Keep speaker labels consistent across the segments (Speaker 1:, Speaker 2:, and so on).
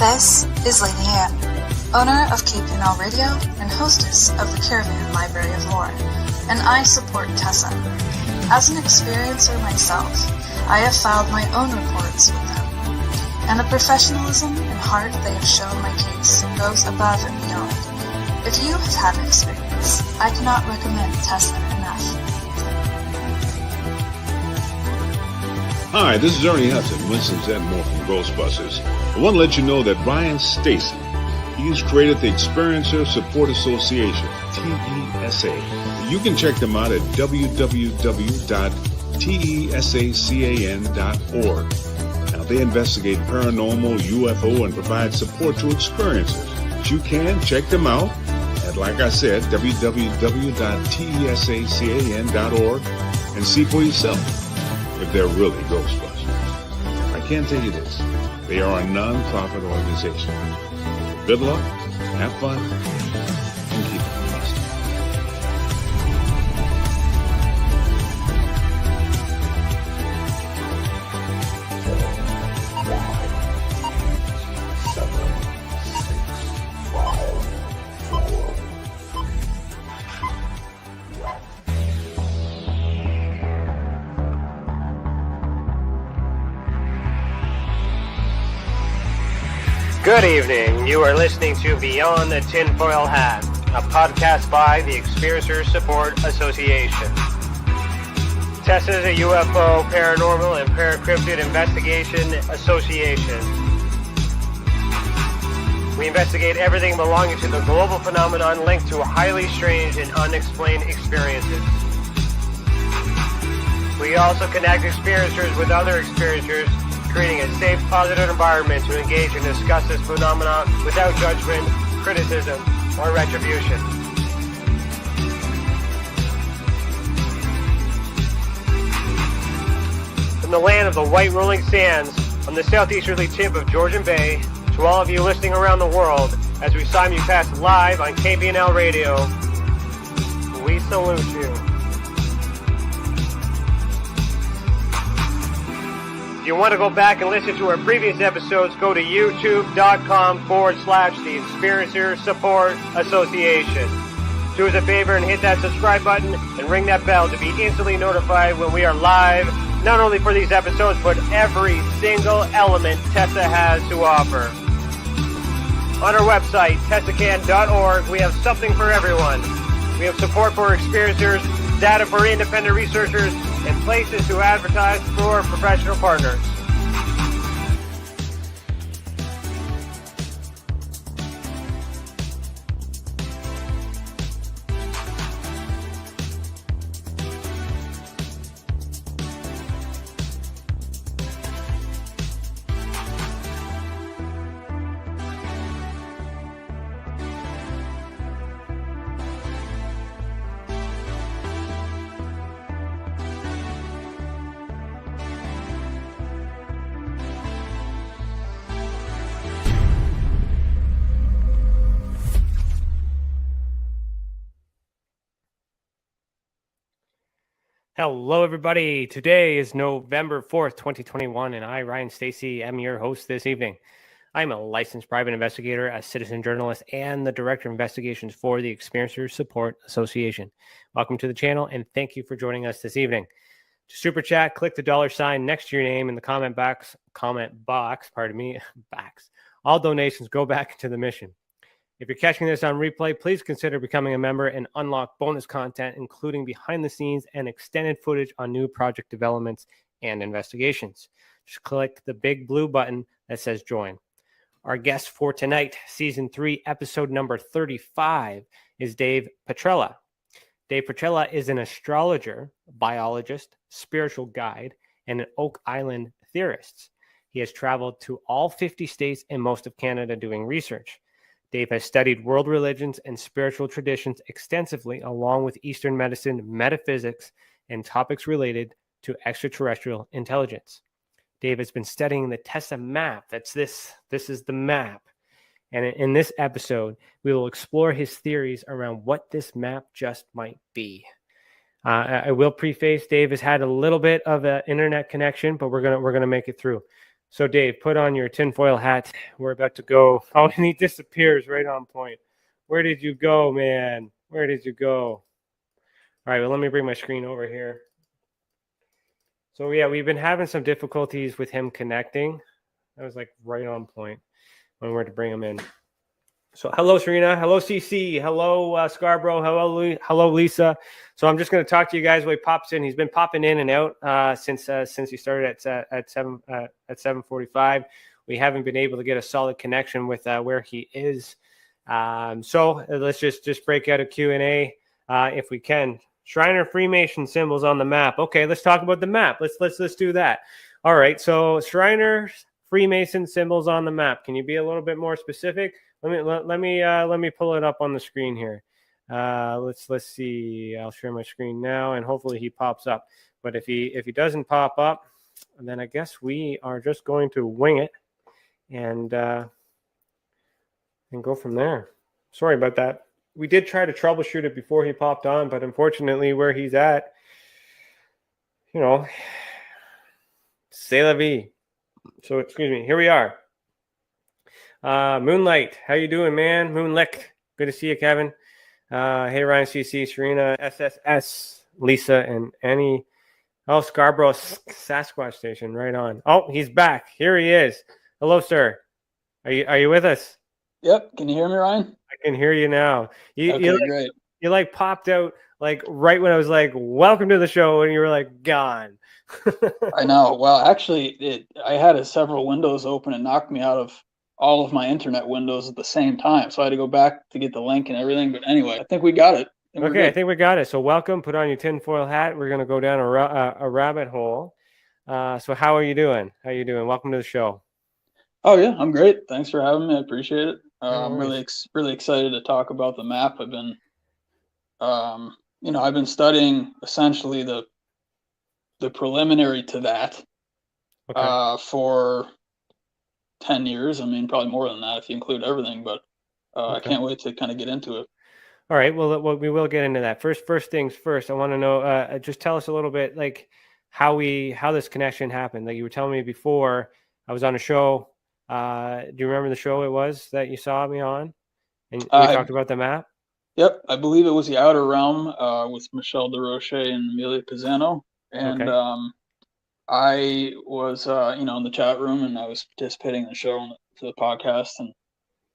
Speaker 1: This is Lady Anne, owner of KPNL Radio and hostess of the Caravan Library of Lore, and I support TESA. As an experiencer myself, I have filed my own reports with them, and the professionalism and heart they have shown my case goes above and beyond. If you have had an experience, I cannot recommend TESA enough.
Speaker 2: Hi, this is Ernie Hudson, Winston's and more from Ghostbusters. I want to let you know that Ryan Stacy, he's created the Experiencer Support Association, TESA. You can check them out at www.tesacan.org. Now, they investigate paranormal, UFO, and provide support to experiencers. But you can check them out at, like I said, www.tesacan.org and see for yourself if they're really Ghostbusters. I can tell you this, they are a non-profit organization. Good luck, have fun, and keep it positive.
Speaker 3: Good evening. You are listening to Beyond the Tinfoil Hat, a podcast by the Experiencer Support Association. TESA is a UFO, paranormal, and paracryptid investigation association. We investigate everything belonging to the global phenomenon linked to highly strange and unexplained experiences. We also connect experiencers with other experiencers, creating a safe, positive environment to engage and discuss this phenomenon without judgment, criticism, or retribution. From the land of the white rolling sands on the southeasterly tip of Georgian Bay, to all of you listening around the world, as we simulcast live on KPNL Radio, we salute you. If you want to go back and listen to our previous episodes, go to youtube.com/the Experiencer Support Association. Do us a favor and hit that subscribe button and ring that bell to be instantly notified when we are live, not only for these episodes, but every single element TESA has to offer. On our website, tesacan.org, we have something for everyone. We have support for experiencers, data for independent researchers, and places to advertise for professional partners. Hello, everybody. Today is November 4th, 2021, and I, Ryan Stacy, am your host this evening. I'm a licensed private investigator, a citizen journalist, and the director of investigations for the Experiencer Support Association. Welcome to the channel, and thank you for joining us this evening. To super chat, click the $sign next to your name in the comment box. All donations go back to the mission. If you're catching this on replay, please consider becoming a member and unlock bonus content, including behind the scenes and extended footage on new project developments and investigations. Just click the big blue button that says join. Our guest for tonight, season 3, episode number 35, is Dave Petrella. Dave Petrella is an astrologer, biologist, spiritual guide, and an Oak Island theorist. He has traveled to all 50 states and most of Canada doing research. Dave has studied world religions and spiritual traditions extensively, along with Eastern medicine, metaphysics, and topics related to extraterrestrial intelligence. Dave has been studying the TESA map. This is the map. And in this episode, we will explore his theories around what this map just might be. I will preface, Dave has had a little bit of an internet connection, but we're gonna make it through. So Dave, put on your tinfoil hat. We're about to go. Oh, and he disappears right on point. Where did you go, man? Where did you go? All right, well, let me bring my screen over here. So yeah, we've been having some difficulties with him connecting. That was like right on point when we were to bring him in. So hello, Serena. Hello, CC. Hello, Scarborough. Hello, Lisa. So I'm just going to talk to you guys while he pops in. He's been popping in and out since he started at 7:45. We haven't been able to get a solid connection with where he is. So let's just break out a Q&A if we can. Shriner Freemason symbols on the map. Okay, let's talk about the map. Let's do that. All right. So Shriner Freemason symbols on the map. Can you be a little bit more specific? Let me pull it up on the screen here. Let's see. I'll share my screen now, and hopefully he pops up. But if he doesn't pop up, then I guess we are just going to wing it and go from there. Sorry about that. We did try to troubleshoot it before he popped on, but unfortunately, where he's at, c'est la vie. So excuse me. Here we are. Moonlight, how you doing, man? Moonlick, good to see you, Kevin. Hey, Ryan, CC, Serena, SSS, Lisa, and Annie. Oh, Scarborough Sasquatch Station, right on. Oh, he's back. Here he is. Hello, sir. Are you with us?
Speaker 4: Yep. Can you hear me, Ryan?
Speaker 3: I can hear you now.
Speaker 4: Great.
Speaker 3: You like popped out like right when I was like, "Welcome to the show," and you were like gone.
Speaker 4: I know. Well, actually, I had several windows open and knocked me out of all of my internet windows at the same time. So I had to go back to get the link and everything. But anyway, I think we got it.
Speaker 3: Okay, I think we got it. So welcome. Put on your tinfoil hat. We're going to go down a rabbit hole. So how are you doing? Welcome to the show.
Speaker 4: Oh, yeah. I'm great. Thanks for having me. I appreciate it. I'm really excited to talk about the map. I've been, I've been studying essentially the preliminary to that for 10 years. I mean, probably more than that if you include everything, but I can't wait to kind of get into it.
Speaker 3: All right. Well, we will get into that. First things first, I want to know, just tell us a little bit like how this connection happened. Like you were telling me before, I was on a show. Do you remember the show it was that you saw me on? And we talked about the map?
Speaker 4: Yep. I believe it was The Outer Realm with Michelle DeRoche and Amelia Pisano. And I was, in the chat room, and I was participating in the show for the podcast, and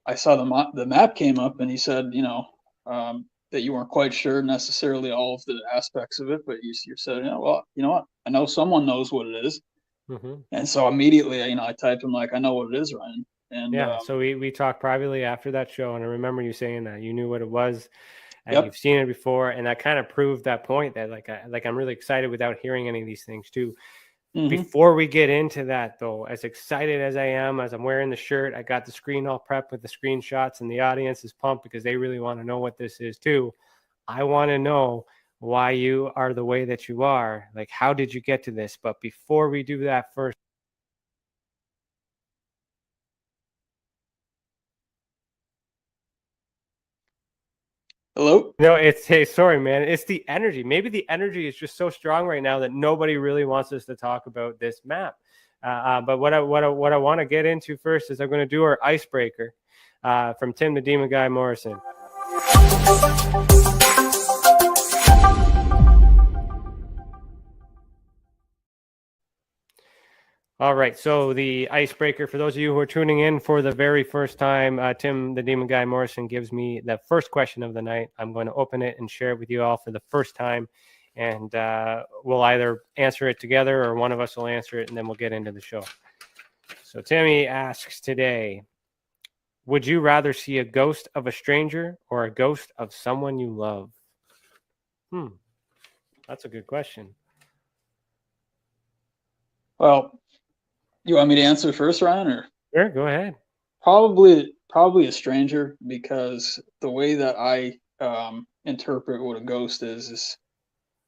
Speaker 4: I saw the map came up, and he said, that you weren't quite sure necessarily all of the aspects of it, but you said, well, you know what? I know someone knows what it is. Mm-hmm. And so immediately, I typed him like, I know what it is, Ryan. And
Speaker 3: so we talked privately after that show, and I remember you saying that you knew what it was. And you've seen it before, and that kind of proved that point that I'm really excited without hearing any of these things too. Mm-hmm. Before we get into that, though, as excited as I am, as I'm wearing the shirt, I got the screen all prepped with the screenshots, and the audience is pumped because they really want to know what this is too. I want to know why you are the way that you are. Like, how did you get to this? But before we do that, first.
Speaker 4: Hello?
Speaker 3: No, hey, sorry, man. It's the energy. Maybe the energy is just so strong right now that nobody really wants us to talk about this map. But what I want to get into first is I'm going to do our icebreaker from Tim the Demon Guy Morrison. All right, so the icebreaker, for those of you who are tuning in for the very first time, Tim, the Demon Guy Morrison, gives me the first question of the night. I'm going to open it and share it with you all for the first time, and we'll either answer it together or one of us will answer it, and then we'll get into the show. So Timmy asks today, would you rather see a ghost of a stranger or a ghost of someone you love? That's a good question.
Speaker 4: Well, you want me to answer first, Ryan, or?
Speaker 3: Sure, go ahead.
Speaker 4: Probably a stranger, because the way that I interpret what a ghost is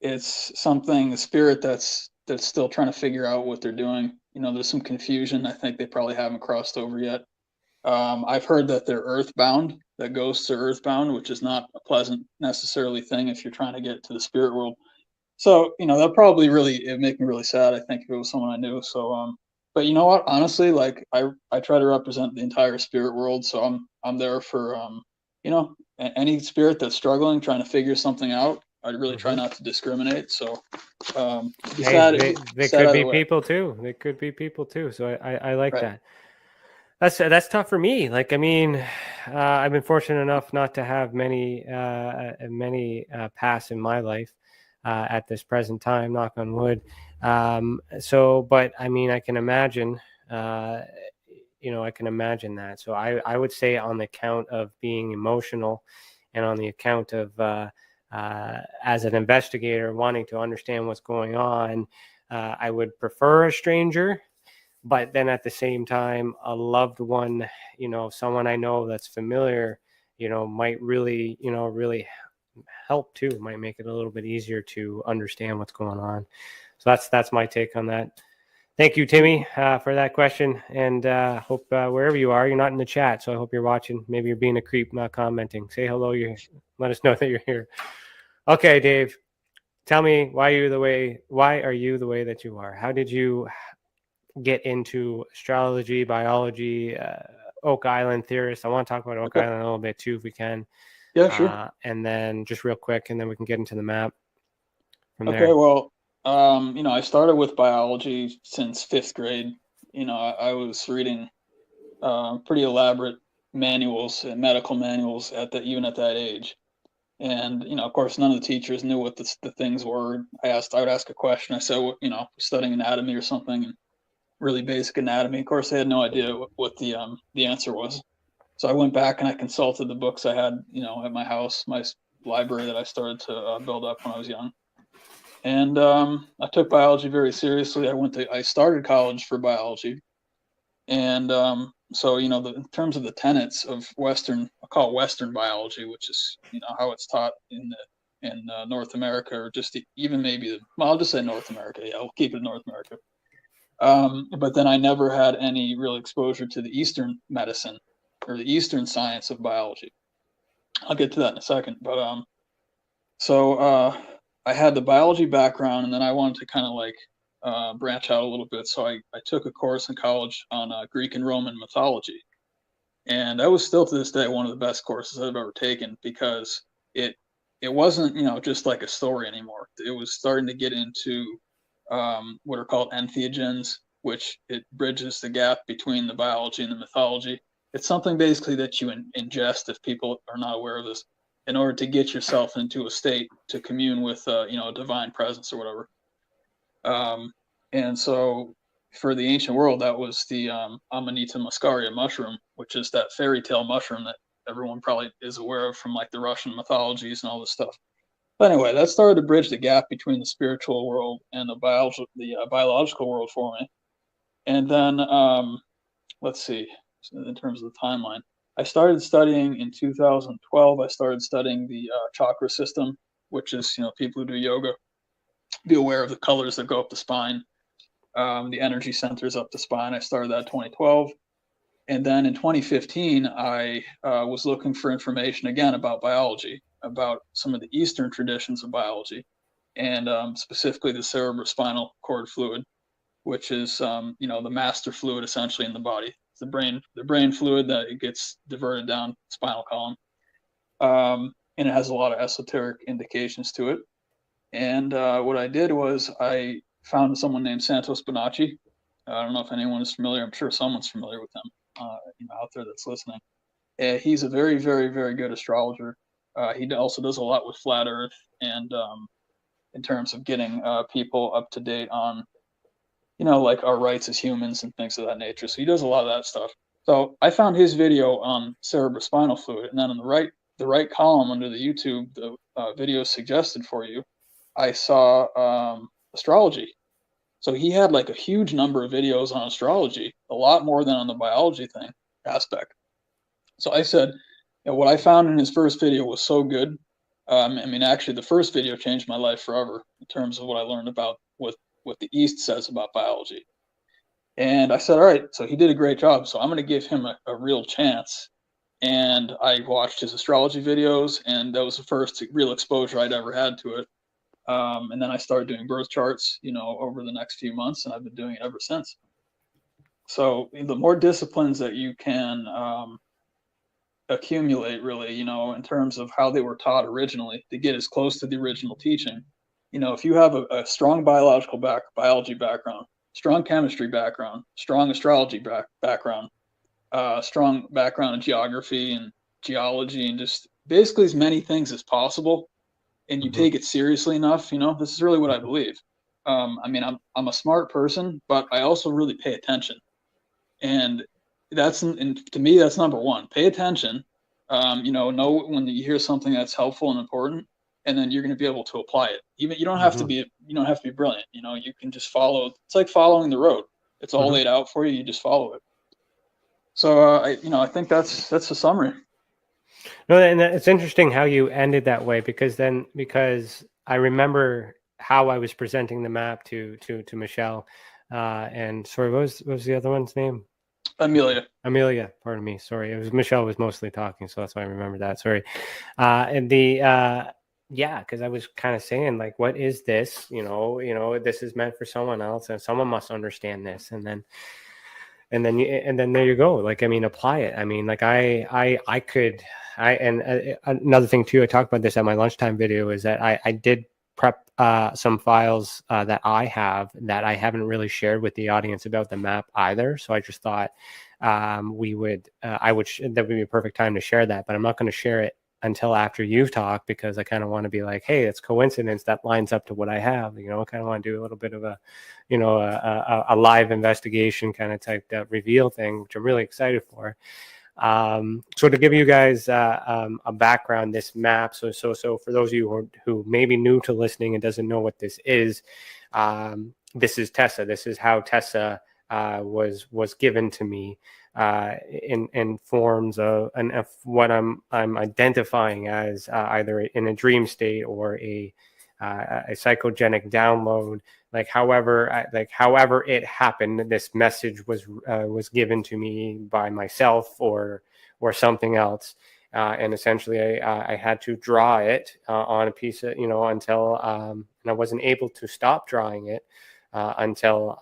Speaker 4: it's something, a spirit that's still trying to figure out what they're doing. There's some confusion. I think they probably haven't crossed over yet. I've heard that they're earthbound, that ghosts are earthbound, which is not a pleasant necessarily thing if you're trying to get to the spirit world. So, that probably it'd make me really sad, I think, if it was someone I knew. So, But you know what? Honestly, like I try to represent the entire spirit world, so I'm there for you know, any spirit that's struggling, trying to figure something out. I really try not to discriminate. So be
Speaker 3: Hey,
Speaker 4: sad,
Speaker 3: they
Speaker 4: sad
Speaker 3: could
Speaker 4: either
Speaker 3: be
Speaker 4: way.
Speaker 3: people too. They could be people too. So I like
Speaker 4: Right.
Speaker 3: that. That's tough for me. Like, I mean, I've been fortunate enough not to have many pass in my life at this present time. Knock on wood. So, but I mean, I can imagine. I can imagine that. So I would say on the account of being emotional, and on the account of as an investigator wanting to understand what's going on, I would prefer a stranger. But then at the same time, a loved one, someone I know that's familiar, might really help too. Might make it a little bit easier to understand what's going on. So that's my take on that. Thank you, Timmy, for that question. And hope wherever you are, you're not in the chat. So I hope you're watching. Maybe you're being a creep, not commenting. Say hello. Let us know that you're here. Okay, Dave, tell me why are you the way that you are? How did you get into astrology, biology, Oak Island theorist? I want to talk about Oak Island a little bit too, if we can.
Speaker 4: Yeah, sure.
Speaker 3: And then just real quick, and then we can get into the map from
Speaker 4: Okay,
Speaker 3: there.
Speaker 4: well, I started with biology since 5th grade. I was reading pretty elaborate manuals and medical manuals even at that age. And, of course, none of the teachers knew what the things were. I would ask a question. I said, studying anatomy or something, and really basic anatomy. Of course, they had no idea what the answer was. So I went back and I consulted the books I had, at my house, my library that I started to build up when I was young. And I took biology very seriously. I started college for biology. And so, in terms of the tenets of I call it Western biology, which is, how it's taught in North America, or just even maybe, I'll just say North America. Yeah, we'll keep it North America. But then I never had any real exposure to the Eastern medicine or the Eastern science of biology. I'll get to that in a second. But so I had the biology background, and then I wanted to kind of like branch out a little bit. So I took a course in college on Greek and Roman mythology. And that was still to this day one of the best courses I've ever taken, because it wasn't, just like a story anymore. It was starting to get into what are called entheogens, which it bridges the gap between the biology and the mythology. It's something basically that you ingest, if people are not aware of this, in order to get yourself into a state to commune with, a divine presence or whatever. And so for the ancient world, that was the Amanita muscaria mushroom, which is that fairy tale mushroom that everyone probably is aware of from like the Russian mythologies and all this stuff. But anyway, that started to bridge the gap between the spiritual world and the biological world for me. And then, let's see, in terms of the timeline, I started studying in 2012. I started studying the chakra system, which is, people who do yoga be aware of the colors that go up the spine, the energy centers up the spine. I started that 2012. And then in 2015, I was looking for information again about biology, about some of the Eastern traditions of biology, and specifically the cerebrospinal cord fluid, which is, the master fluid essentially in the body. It's the brain fluid that it gets diverted down the spinal column. And it has a lot of esoteric indications to it. And what I did was I found someone named Santos Bonacci. I don't know if anyone is familiar. I'm sure someone's familiar with him. Out there that's listening. He's a very, very, very good astrologer. He also does a lot with flat Earth, and in terms of getting people up to date on, like our rights as humans and things of that nature. So he does a lot of that stuff. So I found his video on cerebrospinal fluid, and then on the right column under the YouTube, the video suggested for you, I saw astrology. So he had like a huge number of videos on astrology, a lot more than on the biology aspect. So I said, what I found in his first video was so good. Actually, the first video changed my life forever in terms of what I learned about what the East says about biology. And I said, all right, so he did a great job. So I'm going to give him a real chance. And I watched his astrology videos, and that was the first real exposure I'd ever had to it. And then I started doing birth charts, over the next few months, and I've been doing it ever since. So the more disciplines that you can accumulate, really, in terms of how they were taught originally, to get as close to the original teaching. If you have a strong biology background, strong chemistry background, strong astrology background, strong background in geography and geology, and just basically as many things as possible, and you take it seriously enough, this is really what I believe. I mean, I'm a smart person, but I also really pay attention. And to me, that's number one. Pay attention. Know when you hear something that's helpful and important, and then you're going to be able to apply it. Even you don't have to be brilliant. You can just follow. It's like following the road. It's all laid out for you. You just follow it. So I think that's the summary.
Speaker 3: No, and it's interesting how you ended that way, because I remember how I was presenting the map to Michelle, and sorry, what was the other one's name? Amelia, pardon me. Sorry. It was Michelle was mostly talking, so that's why I remember that. Sorry. Because I was kind of saying, like, what is this? This is meant for someone else, and someone must understand this. And then there you go. Like, I mean, apply it. I mean, like another thing too, I talked about this at my lunchtime video, is that I did prep some files that I have that I haven't really shared with the audience about the map either. So I just thought that would be a perfect time to share that, but I'm not going to share it until after you've talked, because I kind of want to be like, hey, it's coincidence that lines up to what I have. I kind of want to do a little bit of a live investigation kind of type reveal thing, which I'm really excited for. So to give you guys a background, this map. So for those of you who may be new to listening and doesn't know what this is TESA. This is how TESA was given to me in forms of what I'm identifying as either in a dream state or a psychogenic download. However it happened, this message was given to me by myself or something else, and essentially I had to draw it on a piece of until and I wasn't able to stop drawing it until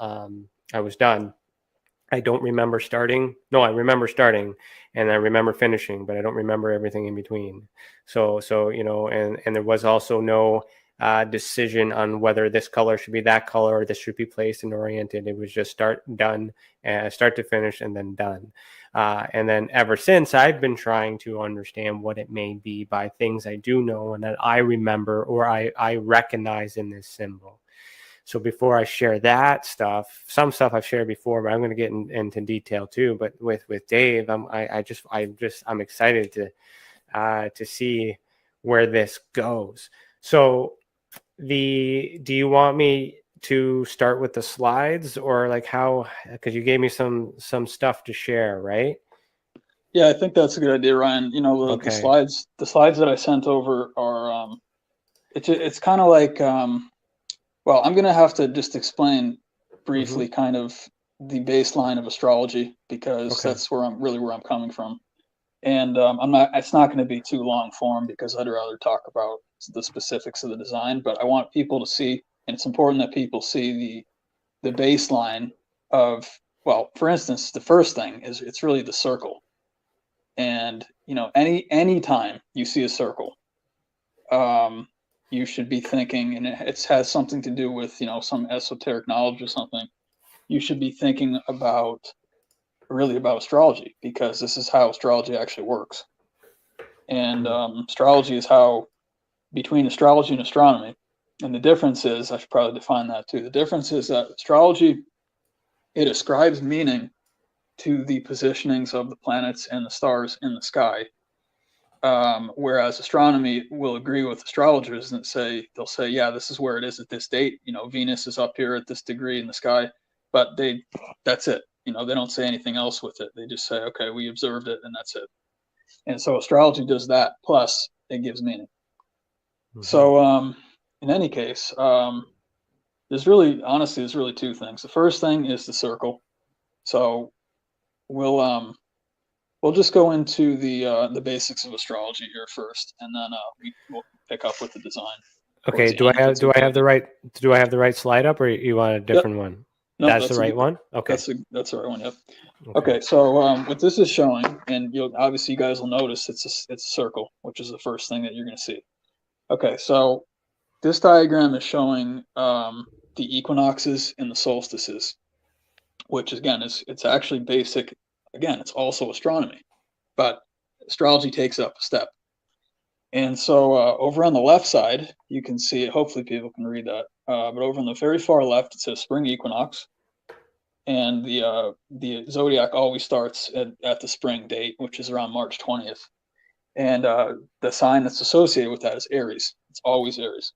Speaker 3: I was done. I don't remember starting. No, I remember starting and I remember finishing, but I don't remember everything in between. So and there was also no decision on whether this color should be that color or this should be placed and oriented. It was just start to finish and then done. And then ever since, I've been trying to understand what it may be by things I do know and that I remember or I recognize in this symbol. So before I share that stuff, some stuff I've shared before, but I'm going to get into detail too. But with Dave, I'm excited to see where this goes. So do you want me to start with the slides, or like how? Because you gave me some stuff to share, right?
Speaker 4: Yeah, I think that's a good idea, Ryan. The slides that I sent over are it's kind of like well, I'm going to have to just explain briefly kind of the baseline of astrology, because that's where I'm coming from. And it's not going to be too long form, because I'd rather talk about the specifics of the design, but I want people to see, and it's important that people see the baseline of, well, for instance, the first thing is it's really the circle. And, any time you see a circle, you should be thinking, and it has something to do with, some esoteric knowledge or something. You should be thinking about astrology, because this is how astrology actually works. And astrology is how, between astrology and astronomy, and the difference is, I should probably define that too. The difference is that astrology, it ascribes meaning to the positionings of the planets and the stars in the sky. Whereas astronomy will agree with astrologers and they'll say, yeah, this is where it is at this date. Venus is up here at this degree in the sky, but that's it. They don't say anything else with it. They just say, okay, we observed it and that's it. And so astrology does that. Plus it gives meaning. So, in any case, there's really two things. The first thing is the circle. So we'll just go into the basics of astrology here first, and then we'll pick up with the design.
Speaker 3: Okay. Do I have the right slide up, or you want a different one?
Speaker 4: No,
Speaker 3: That's the right one? Okay.
Speaker 4: That's the right one. Yep. Okay. So what this is showing, and you'll obviously you guys will notice it's a circle, which is the first thing that you're going to see. Okay. So this diagram is showing the equinoxes and the solstices, which again it's actually basic. Again, it's also astronomy, but astrology takes up a step. And so over on the left side, you can see it. Hopefully people can read that. But over on the very far left, it says spring equinox. And the zodiac always starts at the spring date, which is around March 20th. And the sign that's associated with that is Aries. It's always Aries.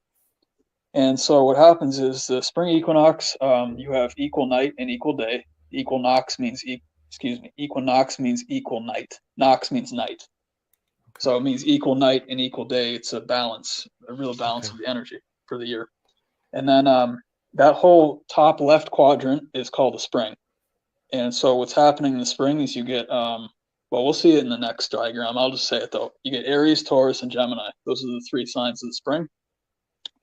Speaker 4: And so what happens is the spring equinox, you have equal night and equal day. Equinox means equinox means equal night. Nox means night. So it means equal night and equal day. It's a balance, a real balance of the energy for the year. And then that whole top left quadrant is called the spring. And so what's happening in the spring is you get, well, we'll see it in the next diagram. I'll just say it though. You get Aries, Taurus, and Gemini. Those are the three signs of the spring.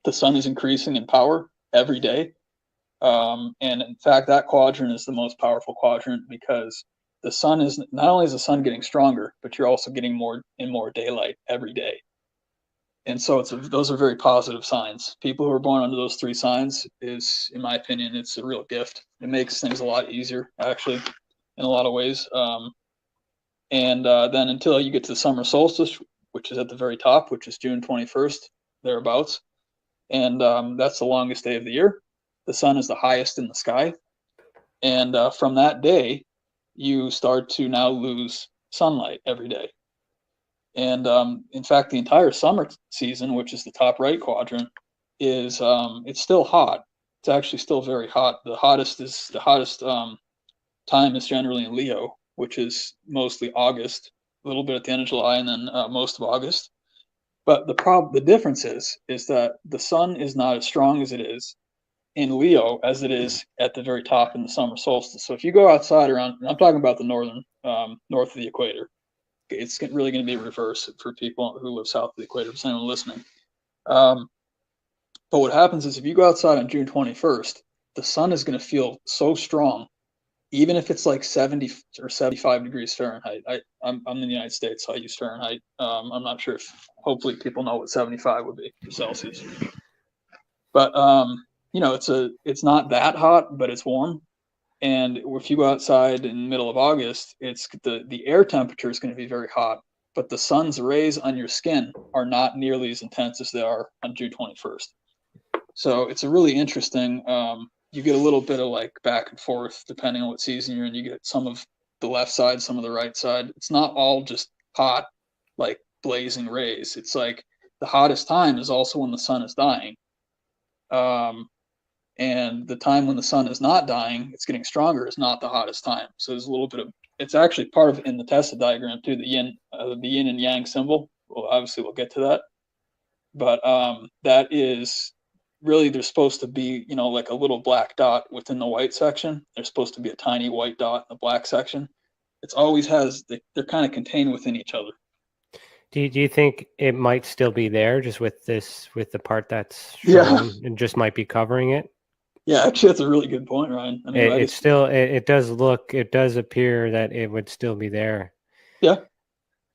Speaker 4: The sun is increasing in power every day. And in fact, that quadrant is the most powerful quadrant because the sun is not only is the sun getting stronger, but you're also getting more and more daylight every day. And so those are very positive signs. People who are born under those three signs is, in my opinion, it's a real gift. It makes things a lot easier, actually, in a lot of ways. And then until you get to the summer solstice, which is at the very top, which is June 21st, thereabouts. And that's the longest day of the year. The sun is the highest in the sky. And from that day, you start to now lose sunlight every day. And in fact, the entire summer season, which is the top right quadrant, is it's still hot. It's actually still very hot. The hottest time is generally in Leo, which is mostly August, a little bit at the end of July, and then most of August. But the difference is that the sun is not as strong as it is in Leo as it is at the very top in the summer solstice. So if you go outside around, I'm talking about the northern north of the equator. It's really going to be reverse for people who live south of the equator, for anyone listening. But what happens is if you go outside on June 21st, the sun is going to feel so strong, even if it's like 70 or 75 degrees Fahrenheit. I'm in the United States, so I use Fahrenheit. I'm not sure if, hopefully people know what 75 would be for Celsius. But, you know, it's not that hot, but it's warm. And if you go outside in the middle of August, it's the air temperature is going to be very hot, but the sun's rays on your skin are not nearly as intense as they are on June 21st. So it's a really interesting, you get a little bit of like back and forth depending on what season you're in. You get some of the left side, some of the right side. It's not all just hot, like blazing rays. It's like the hottest time is also when the sun is dying. And the time when the sun is not dying, it's getting stronger, is not the hottest time. So there's a little bit of, it's actually part of in the TESA diagram too, the yin and yang symbol. Well, obviously we'll get to that. But that is really, there's supposed to be, you know, like a little black dot within the white section. There's supposed to be a tiny white dot in the black section. It's always has, they're kind of contained within each other.
Speaker 3: Do you think it might still be there just with the part that's shown and just might be covering it?
Speaker 4: Yeah, actually, that's a really good point, Ryan. I mean,
Speaker 3: it does appear that it would still be there.
Speaker 4: Yeah,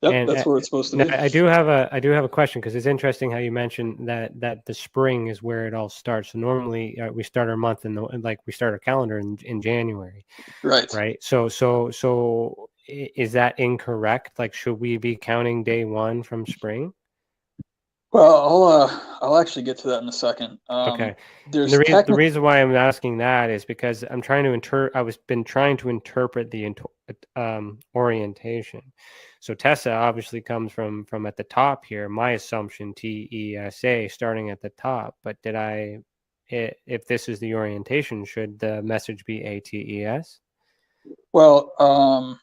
Speaker 4: yep, that's where it's supposed to be.
Speaker 3: I do have a question because it's interesting how you mentioned that the spring is where it all starts. So normally we start our month we start our calendar in January, right? So is that incorrect? Like, should we be counting day one from spring?
Speaker 4: Well, I'll actually get to that in a second.
Speaker 3: Okay. The reason why I'm asking that is because I'm trying to been trying to interpret the orientation. So TESA obviously comes from at the top here. My assumption TESA starting at the top, but if this is the orientation, should the message be ATES?
Speaker 4: Well,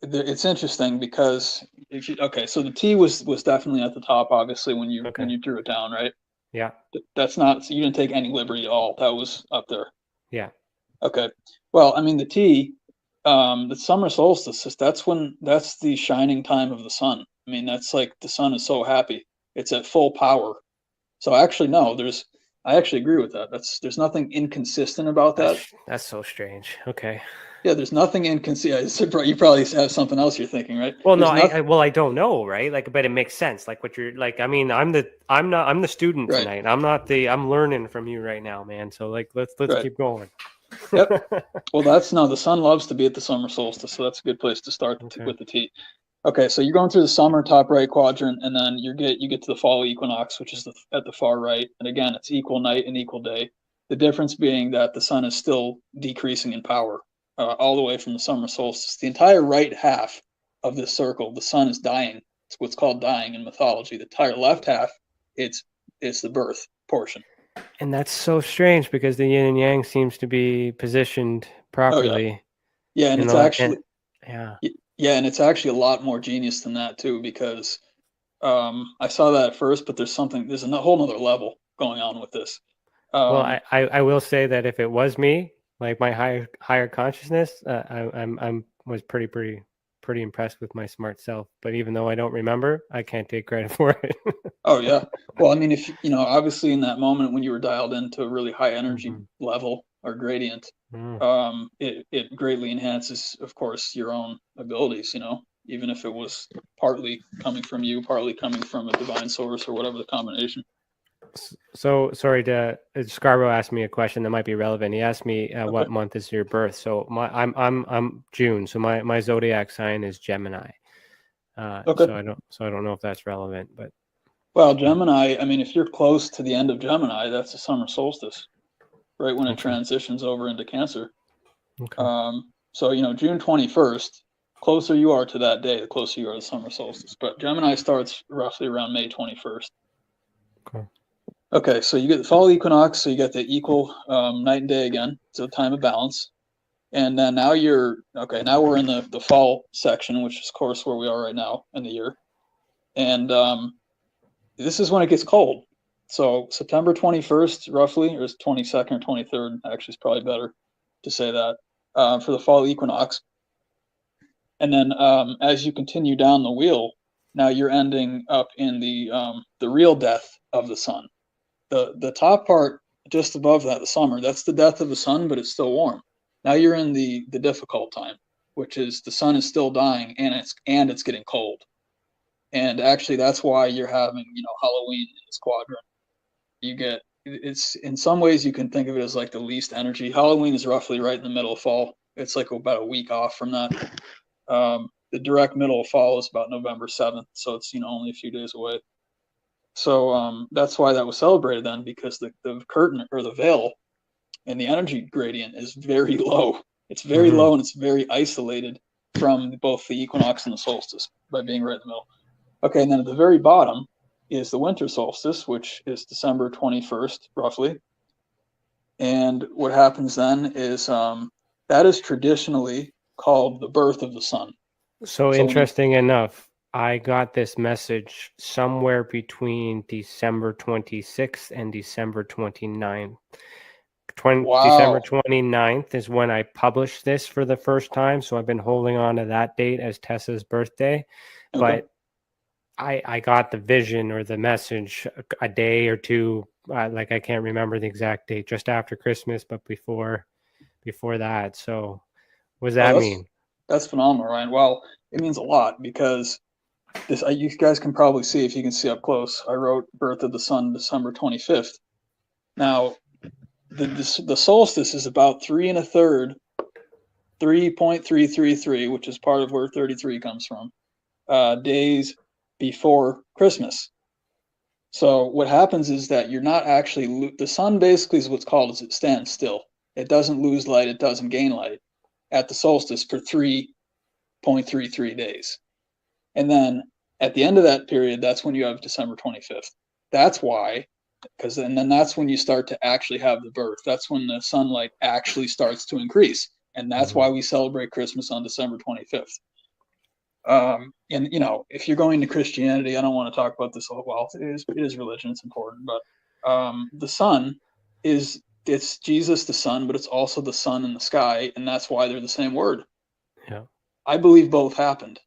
Speaker 4: it's interesting because so the T was definitely at the top, obviously, when you drew it down, right?
Speaker 3: Yeah.
Speaker 4: That's not, so you didn't take any liberty at all. That was up there.
Speaker 3: Yeah.
Speaker 4: Okay. Well, I mean, the T, the summer solstice, that's the shining time of the sun. I mean, that's like the sun is so happy. It's at full power. So actually, no, I actually agree with that. There's nothing inconsistent about that.
Speaker 3: That's so strange. Okay.
Speaker 4: Yeah, there's nothing inconsistent. You probably have something else you're thinking, right?
Speaker 3: Well, no, I don't know, right? Like, but it makes sense. Like what you're like. I mean, I'm the student
Speaker 4: Right.
Speaker 3: tonight. I'm learning from you right now, man. So like, let's
Speaker 4: Right.
Speaker 3: keep going.
Speaker 4: Yep. Well, the sun loves to be at the summer solstice, so that's a good place to start with the T. Okay, so you're going through the summer top right quadrant, and then you get to the fall equinox, which is at the far right. And again, it's equal night and equal day. The difference being that the sun is still decreasing in power all the way from the summer solstice. The entire right half of this circle, the sun is dying. It's what's called dying in mythology. The entire left half, it's the birth portion.
Speaker 3: And that's so strange because the yin and yang seems to be positioned properly.
Speaker 4: Oh, yeah, and it's actually and it's actually a lot more genius than that too, because I saw that at first, but there's a whole nother level going on with this.
Speaker 3: Well, I will say that if it was me, like my higher consciousness, I was pretty impressed with my smart self. But even though I don't remember, I can't take credit for it.
Speaker 4: Oh yeah. Well, I mean, if obviously in that moment when you were dialed into a really high energy level or gradient, it greatly enhances, of course, your own abilities. Even if it was partly coming from you, partly coming from a divine source or whatever the combination.
Speaker 3: So sorry, Scarborough asked me a question that might be relevant. He asked me what month is your birth. So I'm June. So my zodiac sign is Gemini. So I don't know if that's relevant, but.
Speaker 4: Well, Gemini, I mean, if you're close to the end of Gemini, that's the summer solstice, right when it transitions over into Cancer. Okay. So, June 21st, closer you are to that day, the closer you are to the summer solstice. But Gemini starts roughly around May 21st.
Speaker 3: Okay.
Speaker 4: Okay, so you get the fall equinox, so you get the equal night and day again. It's a time of balance. And then now we're in the fall section, which is, of course, where we are right now in the year. And this is when it gets cold. So September 21st, roughly, or 22nd or 23rd, actually is probably better to say that, for the fall equinox. And then as you continue down the wheel, now you're ending up in the real death of the sun. The top part just above that, the summer, that's the death of the sun, but it's still warm. Now you're in the difficult time, which is the sun is still dying and it's getting cold. And actually, that's why you're having, Halloween in this quadrant. It's in some ways you can think of it as like the least energy. Halloween is roughly right in the middle of fall. It's like about a week off from that. The direct middle of fall is about November 7th, so it's only a few days away. So that's why that was celebrated then, because the curtain or the veil and the energy gradient is very low. It's very low and it's very isolated from both the equinox and the solstice by being right in the middle. Okay, and then at the very bottom is the winter solstice, which is December 21st, roughly. And what happens then is that is traditionally called the birth of the sun.
Speaker 3: So interesting enough, I got this message somewhere between December 26th and December 29th. December 29th is when I published this for the first time. So I've been holding on to that date as Tessa's birthday. Okay. But I got the vision or the message a day or two, like I can't remember the exact date, just after Christmas, but before that. So what does that mean?
Speaker 4: That's phenomenal, Ryan. Well, it means a lot because you guys can probably see, if you can see up close, I wrote birth of the sun December 25th. Now, the solstice is about 3 1/3, 3.333, which is part of where 33 comes from, days before Christmas. So what happens is that you're not actually, the sun basically is what's called as it stands still. It doesn't lose light, it doesn't gain light at the solstice for 3.33 days. And then at the end of that period, that's when you have December 25th. That's why, and then that's when you start to actually have the birth. That's when the sunlight actually starts to increase. And that's why we celebrate Christmas on December 25th. And if you're going to Christianity, I don't want to talk about this. Well, it is religion; it's important. But the sun it's Jesus, the sun, but it's also the sun in the sky, and that's why they're the same word. Yeah, I believe both happened.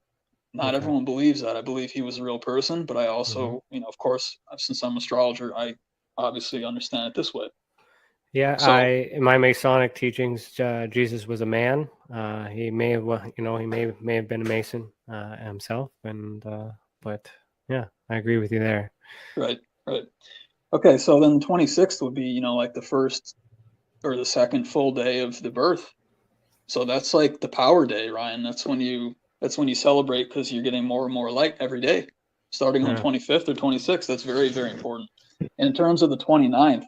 Speaker 4: Not everyone believes that. I believe he was a real person, but I also, of course, since I'm an astrologer, I obviously understand it this way.
Speaker 3: Yeah,
Speaker 4: So,
Speaker 3: in my Masonic teachings, Jesus was a man. He may have, he may have been a Mason himself, but yeah, I agree with you there.
Speaker 4: Right. Okay, so then the 26th would be, like the first or the second full day of the birth. So that's like the power day, Ryan. That's when you celebrate because you're getting more and more light every day, starting on the 25th or 26th. That's very, very important. And in terms of the 29th,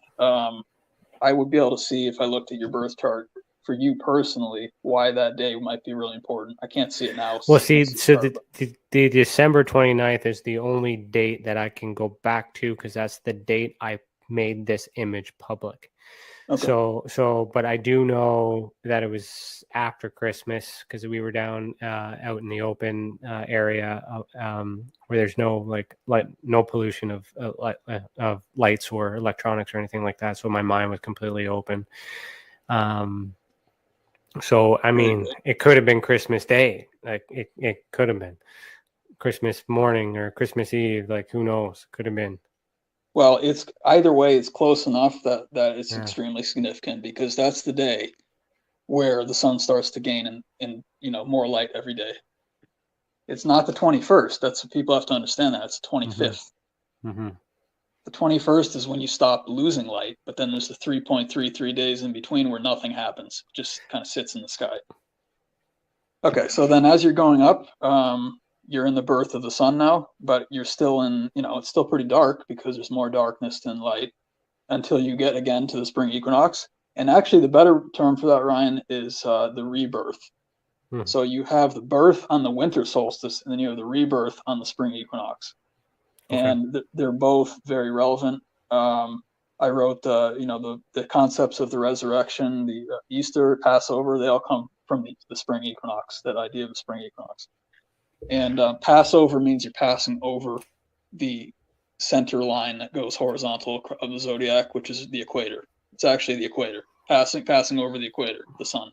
Speaker 4: I would be able to see if I looked at your birth chart for you personally why that day might be really important. I can't see it now.
Speaker 3: Well, see, so the December 29th is the only date that I can go back to because that's the date I made this image public. Okay. So, but I do know that it was after Christmas because we were down out in the open area where there's no no pollution of lights or electronics or anything like that. So my mind was completely open. So I mean, it could have been Christmas Day, like it could have been Christmas morning or Christmas Eve, like who knows? Could have been.
Speaker 4: Well, it's either way, it's close enough that it's extremely significant because that's the day where the sun starts to gain in more light every day. It's not the 21st. That's what people have to understand. That it's the 25th. Mm-hmm. The 21st is when you stop losing light, but then there's the 3.33 days in between where nothing happens. It just kind of sits in the sky. Okay, so then as you're going up, you're in the birth of the sun now, but you're still in, it's still pretty dark because there's more darkness than light until you get again to the spring equinox. And actually the better term for that, Ryan, is the rebirth. So you have the birth on the winter solstice and then you have the rebirth on the spring equinox. Okay. And they're both very relevant. I wrote, the concepts of the resurrection, the Easter, Passover, they all come from the spring equinox, that idea of the spring equinox. And Passover means you're passing over the center line that goes horizontal of the zodiac, which is the equator. It's actually the equator, passing over the equator, the sun.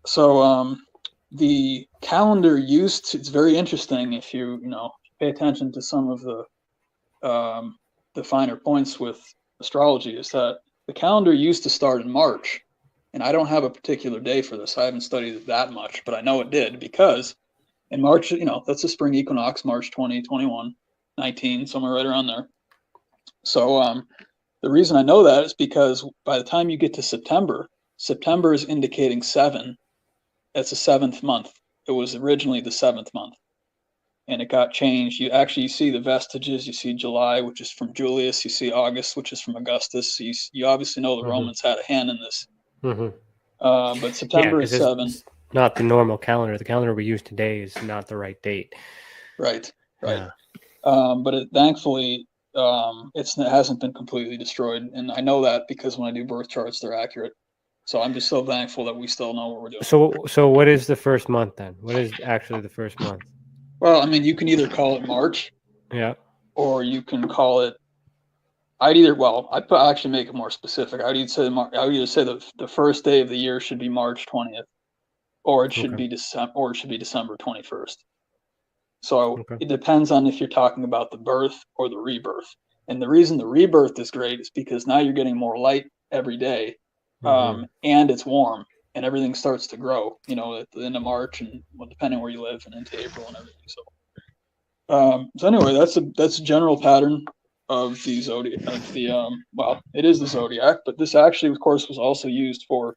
Speaker 4: So the calendar it's very interesting if you pay attention to some of the finer points with astrology, is that the calendar used to start in March. And I don't have a particular day for this. I haven't studied it that much, but I know it did because in March, that's the spring equinox, March 20, 21, 19, somewhere right around there. So the reason I know that is because by the time you get to September is indicating 7. That's the 7th month. It was originally the 7th month. And it got changed. You actually see the vestiges. You see July, which is from Julius. You see August, which is from Augustus. So you obviously know the Romans had a hand in this. But September is 7.
Speaker 3: Not the normal calendar. The calendar we use today is not the right date.
Speaker 4: Right. Yeah. But thankfully, it hasn't been completely destroyed. And I know that because when I do birth charts, they're accurate. So I'm just so thankful that we still know what we're doing.
Speaker 3: So what is the first month then? What is actually the first month?
Speaker 4: Well, I mean, you can either call it March.
Speaker 3: Yeah.
Speaker 4: Or you can call it, I'd actually make it more specific. I would either say the first day of the year should be March 20th. Or it should be December 21st. So it depends on if you're talking about the birth or the rebirth. And the reason the rebirth is great is because now you're getting more light every day, and it's warm, and everything starts to grow. At the end of March, and depending where you live, and into April and everything. So anyway, that's a general pattern of the zodiac. It is the zodiac, but this actually, of course, was also used for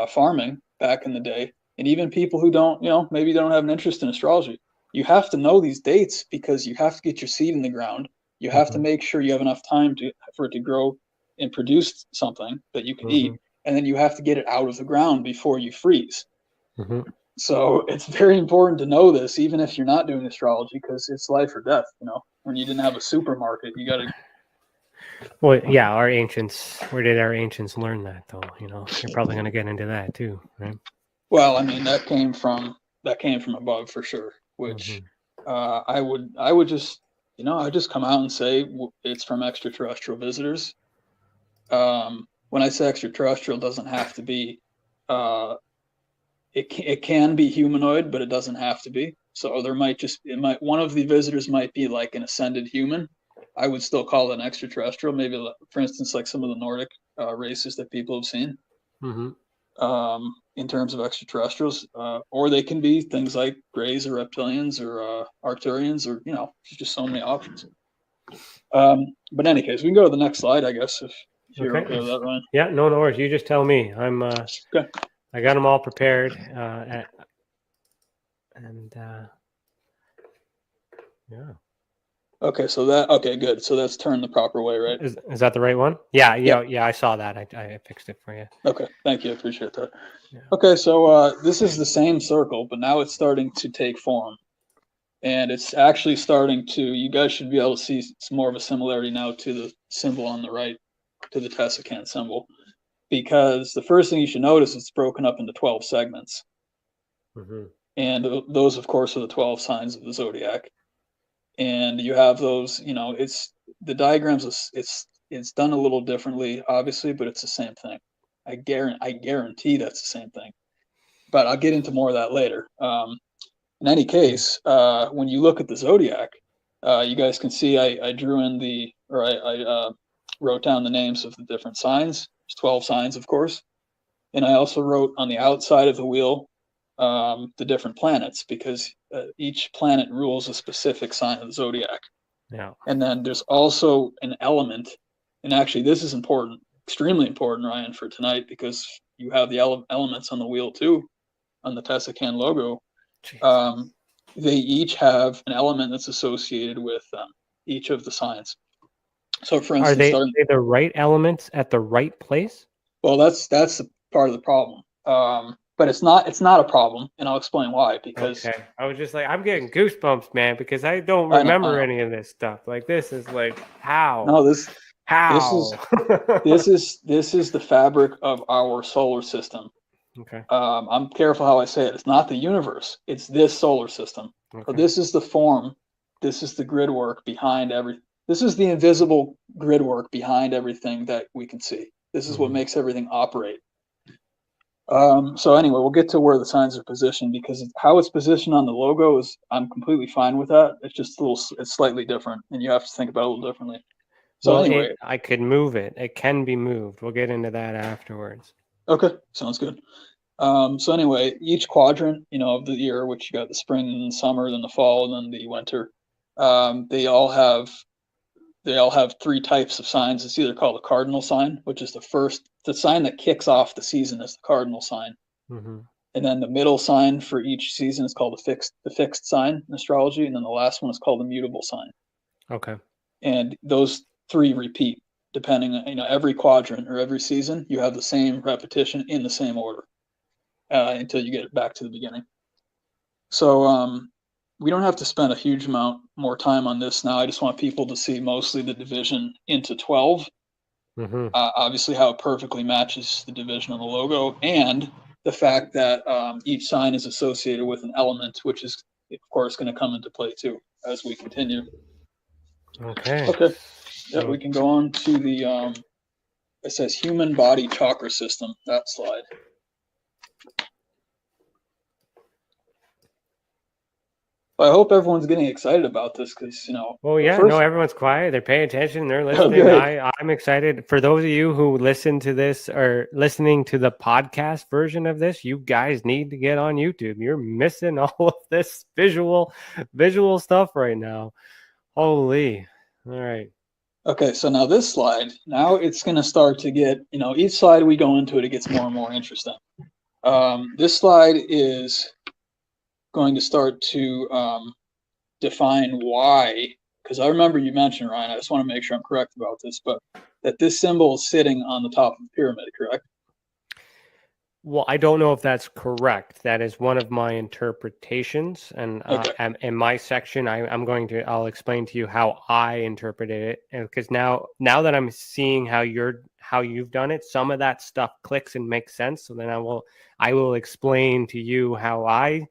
Speaker 4: farming back in the day. And even people who don't, maybe they don't have an interest in astrology, you have to know these dates because you have to get your seed in the ground. You have to make sure you have enough time for it to grow and produce something that you can eat. And then you have to get it out of the ground before you freeze. So it's very important to know this, even if you're not doing astrology, because it's life or death. When you didn't have a supermarket, you got to.
Speaker 3: Well, yeah, our ancients. Where did our ancients learn that, though? You're probably going to get into that too, right?
Speaker 4: Well, I mean, that came from above for sure. Which I would just I'd just come out and say it's from extraterrestrial visitors. When I say extraterrestrial, it doesn't have to be. It can be humanoid, but it doesn't have to be. So one of the visitors might be like an ascended human, I would still call it an extraterrestrial. Maybe, for instance, like some of the Nordic races that people have seen.
Speaker 3: Mm-hmm.
Speaker 4: In terms of extraterrestrials, or they can be things like Greys or Reptilians or Arcturians, or there's just so many options. But in any case, we can go to the next slide, I guess, if you're okay with that, Ryan.
Speaker 3: Yeah, no worries. You just tell me. I'm
Speaker 4: okay.
Speaker 3: I got them all prepared, yeah.
Speaker 4: Okay, good. So that's turned the proper way, right?
Speaker 3: Is that the right one? Yeah. I saw that. I fixed it for you.
Speaker 4: Okay, thank you. I appreciate that.
Speaker 3: Yeah.
Speaker 4: Okay, so this is the same circle, but now it's starting to take form. And it's actually starting to, you guys should be able to see some more of a similarity now to the symbol on the right, to the TESA can symbol. Because the first thing you should notice is it's broken up into 12 segments.
Speaker 3: Mm-hmm.
Speaker 4: And those, of course, are the 12 signs of the zodiac. And you have those, it's the diagrams, it's done a little differently, obviously, but it's the same thing. I guarantee that's the same thing. But I'll get into more of that later. In any case, when you look at the zodiac, you guys can see I drew in I wrote down the names of the different signs. There's 12 signs, of course. And I also wrote on the outside of the wheel the different planets, because each planet rules a specific sign of the zodiac.
Speaker 3: Yeah. And
Speaker 4: then there's also an element, and actually this is important, extremely important, Ryan, for tonight, because you have the elements on the wheel too, on the TESA can logo. They each have an element that's associated with each of the signs. So, for instance,
Speaker 3: are they the right elements at the right place?
Speaker 4: Well, that's the part of the problem. But it's not a problem, and I'll explain why. Because
Speaker 3: I was just like, I'm getting goosebumps, man, because I don't remember any of this stuff. Like, this is like, how?
Speaker 4: No, this is the fabric of our solar system.
Speaker 3: Okay.
Speaker 4: I'm careful how I say it. It's not the universe. It's this solar system. Okay. So this is the form. This is the grid work behind everything. This is the invisible grid work behind everything that we can see. This is what makes everything operate. So anyway, we'll get to where the signs are positioned, because how it's positioned on the logo I'm completely fine with that. It's just it's slightly different, and you have to think about it a little differently. So anyway,
Speaker 3: I could move it. It can be moved. We'll get into that afterwards.
Speaker 4: Okay, sounds good. So anyway, each quadrant, of the year, which you got the spring and summer, then the fall, and then the winter, they all have three types of signs. It's either called a cardinal sign, which is the sign that kicks off the season is the cardinal sign.
Speaker 3: Mm-hmm.
Speaker 4: And then the middle sign for each season is called the fixed sign in astrology. And then the last one is called the mutable sign. Okay. And those three repeat depending on, every quadrant or every season, you have the same repetition in the same order until you get it back to the beginning. So we don't have to spend a huge amount more time on this now. I just want people to see mostly the division into 12. Mm-hmm. Obviously how it perfectly matches the division on the logo, and the fact that each sign is associated with an element, which is, of course, going to come into play too as we continue. Okay. Yeah, we can go on to the, it says human body chakra system, that slide. I hope everyone's getting excited about this because,
Speaker 3: Well, yeah, no, everyone's quiet. They're paying attention. They're listening. Okay. I'm excited. For those of you who listen to this or listening to the podcast version of this, you guys need to get on YouTube. You're missing all of this visual stuff right now. Holy. All right. Okay, so now this slide, now it's going to start to get, each slide we go into it gets more and more interesting. This slide is going to start to define why, because I remember you mentioned, Ryan, I just want to make sure I'm correct about this, but that this symbol is sitting on the top of the pyramid, correct? Well, I don't know if that's correct. That is one of my interpretations, and in my section, I'll explain to you how I interpreted it, because now that I'm seeing how you've done it, some of that stuff clicks and makes sense. So then I will explain to you how I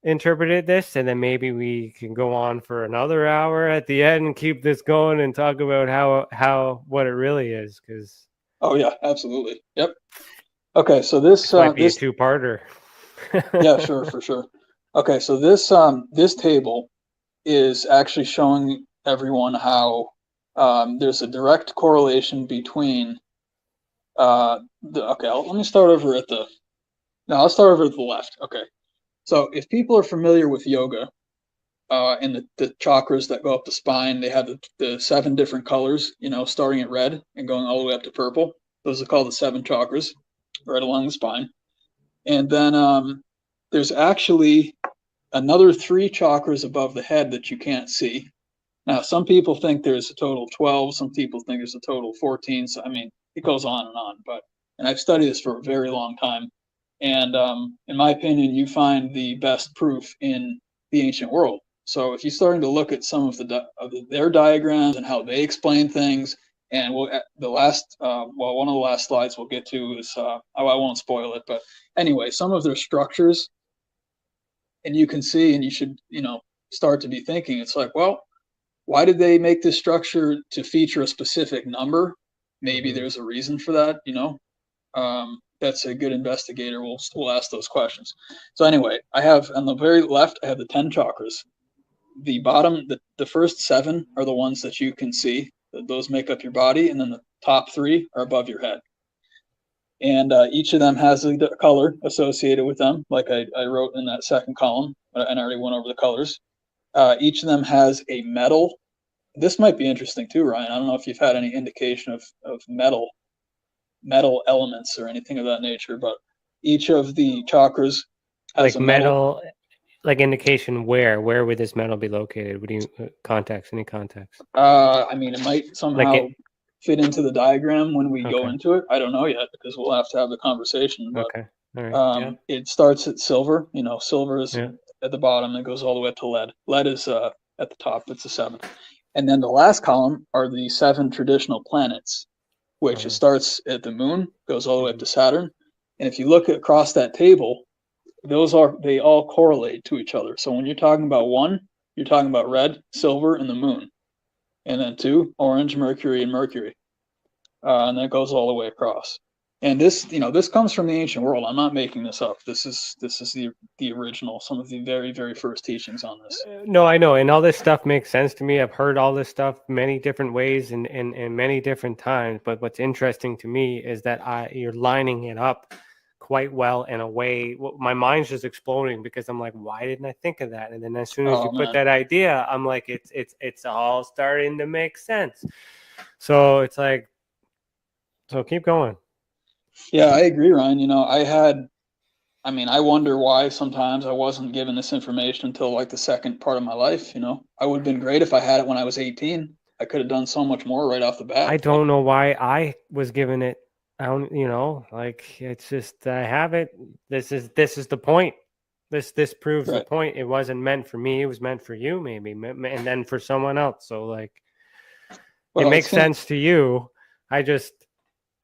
Speaker 3: interpreted this, and then maybe we can go on for another hour at the end and keep this going and talk about what it really is. Because yeah, absolutely, yep. Okay, so this might be a two-parter. Yeah, sure, for sure. Okay, so this table is actually showing everyone how
Speaker 4: there's a direct correlation between let me start over at the. No, I'll start over at the left. Okay, so if people are familiar with yoga, and the chakras that go up the spine, they have the 7 different colors, starting at red and going all the way up to purple. Those are called the 7 chakras, right along the spine. And then there's actually another 3 chakras above the head that you can't see. Now, some people think there's a total of 12. Some people think there's a total of 14. So, I mean, it goes on and on. And I've studied this for a very long time. And in my opinion, you find the best proof in the ancient world. So if you're starting to look at some of their diagrams and how they explain things, and one of the last slides we'll get to is, I won't spoil it, but anyway, some of their structures, and you can see, and you should, start to be thinking, it's like, well, why did they make this structure to feature a specific number? Maybe there's a reason for that, that's a good investigator will ask those questions. So anyway, I have on the very left, I have the 10 chakras. The bottom, the first 7 are the ones that you can see. Those make up your body, and then the top 3 are above your head. And each of them has a color associated with them, like I wrote in that second column, and I already went over the colors. Each of them has a metal. This might be interesting too, Ryan. I don't know if you've had any indication of metal elements or anything of that nature, but each of the chakras has
Speaker 3: like
Speaker 4: a metal.
Speaker 3: Like indication where would this metal be located? Would you context? Any context?
Speaker 4: I mean, it might somehow fit into the diagram when we go into it. I don't know yet because we'll have to have the conversation. But,
Speaker 3: okay. All right.
Speaker 4: It starts at silver. Silver is at the bottom and goes all the way up to lead. Lead is at the top. It's the 7th. And then the last column are the 7 traditional planets, which it starts at the moon, goes all the way up to Saturn. And if you look across that table, they all correlate to each other. So when you're talking about 1, you're talking about red, silver, and the moon. And then 2, orange, Mercury, and Mercury. And that goes all the way across. And this comes from the ancient world. I'm not making this up. This is the original, some of the very, very first teachings on this.
Speaker 3: No, I know. And all this stuff makes sense to me. I've heard all this stuff many different ways and many different times. But what's interesting to me is that you're lining it up quite well in a way. My mind's just exploding because I'm like, why didn't I think of that? And then as soon as you put that idea, I'm like, it's all starting to make sense. So it's like, so keep going.
Speaker 4: Yeah, I agree, Ryan. I wonder why sometimes I wasn't given this information until like the second part of my life. I would have been great if I had it when I was 18. I could have done so much more right off the bat.
Speaker 3: I don't know why I was given it. I don't, it's just, I have it. This is the point. This proves the point. It wasn't meant for me. It was meant for you, maybe, and then for someone else. So it makes sense to you.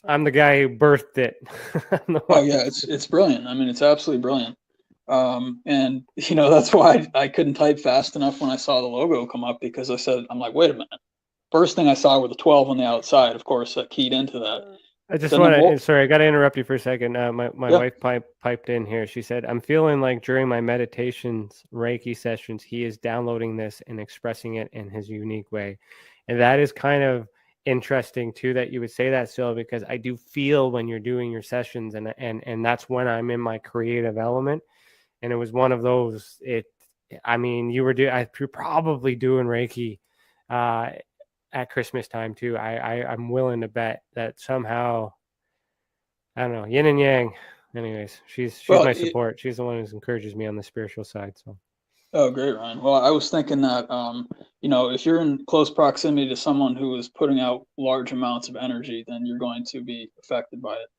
Speaker 3: I'm the guy who birthed it.
Speaker 4: Oh yeah, it's brilliant. I mean, it's absolutely brilliant. And that's why I couldn't type fast enough when I saw the logo come up, because I'm like, wait a minute. First thing I saw were the 12 on the outside. Of course, that keyed into that.
Speaker 3: I just want to, sorry, I got to interrupt you for a second. My wife piped in here. She said, I'm feeling like during my meditations, Reiki sessions, he is downloading this and expressing it in his unique way. And that is kind of interesting too, that you would say that still, because I do feel when you're doing your sessions and that's when I'm in my creative element. And it was one of those, you're probably doing Reiki, at Christmas time too. I'm willing to bet that somehow, I don't know, yin and yang. Anyways, she's my support. She's the one who encourages me on the spiritual side. So.
Speaker 4: Oh, great, Ryan. Well, I was thinking that, if you're in close proximity to someone who is putting out large amounts of energy, then you're going to be affected by it.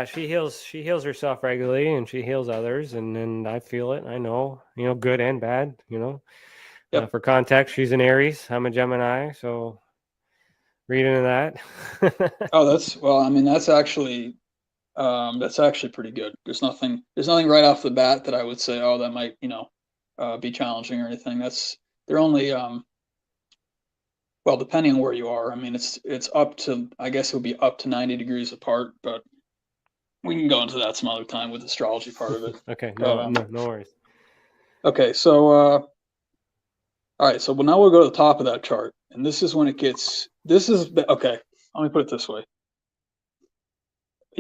Speaker 3: She heals herself regularly, and she heals others, and I feel it. I know, good and bad. Yep. For context, she's an Aries. I'm a Gemini, so read into that.
Speaker 4: Oh, that's actually pretty good. There's nothing right off the bat that I would say, oh, that might, be challenging or anything. They're only, depending on where you are. I mean, it's up to, I guess it would be up to 90 degrees apart, but we can go into that some other time with the astrology part of it.
Speaker 3: Okay. No worries.
Speaker 4: Okay. So, All right, so now we'll go to the top of that chart, and this is when it gets. This is okay. Let me put it this way. Are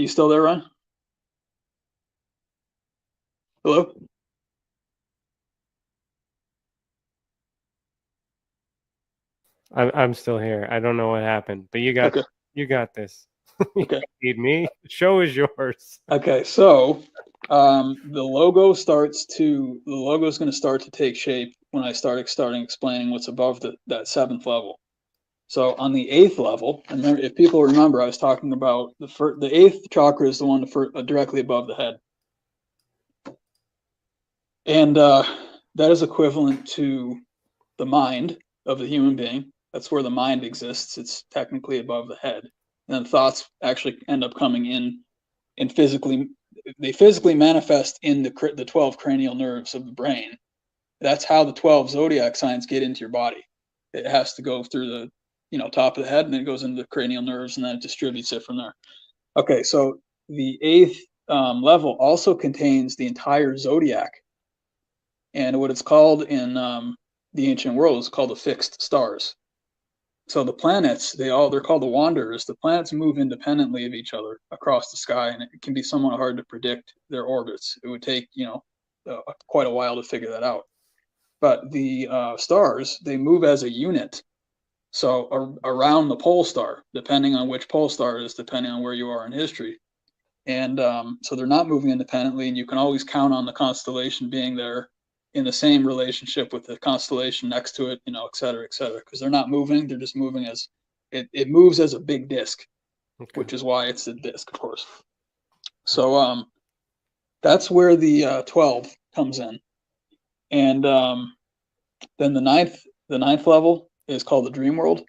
Speaker 4: you still there, Ryan? Hello?
Speaker 3: I'm still here. I don't know what happened, but you got this. You
Speaker 4: Okay.
Speaker 3: don't need me. The show is yours.
Speaker 4: Okay, so the logo is going to start to take shape when I start explaining what's above that 7th level. So on the 8th level, and if people remember, I was talking about the 8th chakra is the one directly above the head, and that is equivalent to the mind of the human being. That's where the mind exists. It's technically above the head, and then thoughts actually end up coming in, and they physically manifest in the 12 cranial nerves of the brain. That's how the 12 zodiac signs get into your body. It has to go through the top of the head, and then it goes into the cranial nerves, and then it distributes it from there. Okay, so the 8th level also contains the entire zodiac, and what it's called in the ancient world is called the fixed stars. So the planets, they're called the wanderers. The planets move independently of each other across the sky, and it can be somewhat hard to predict their orbits. It would take quite a while to figure that out. But the stars, they move as a unit. So around the pole star, depending on which pole star it is, depending on where you are in history. And so they're not moving independently, and you can always count on the constellation being there in the same relationship with the constellation next to it, et cetera, because they're not moving. They're just moving as it moves as a big disc, which is why it's a disc, of course. So that's where the 12 comes in. And then the ninth level is called the dream world.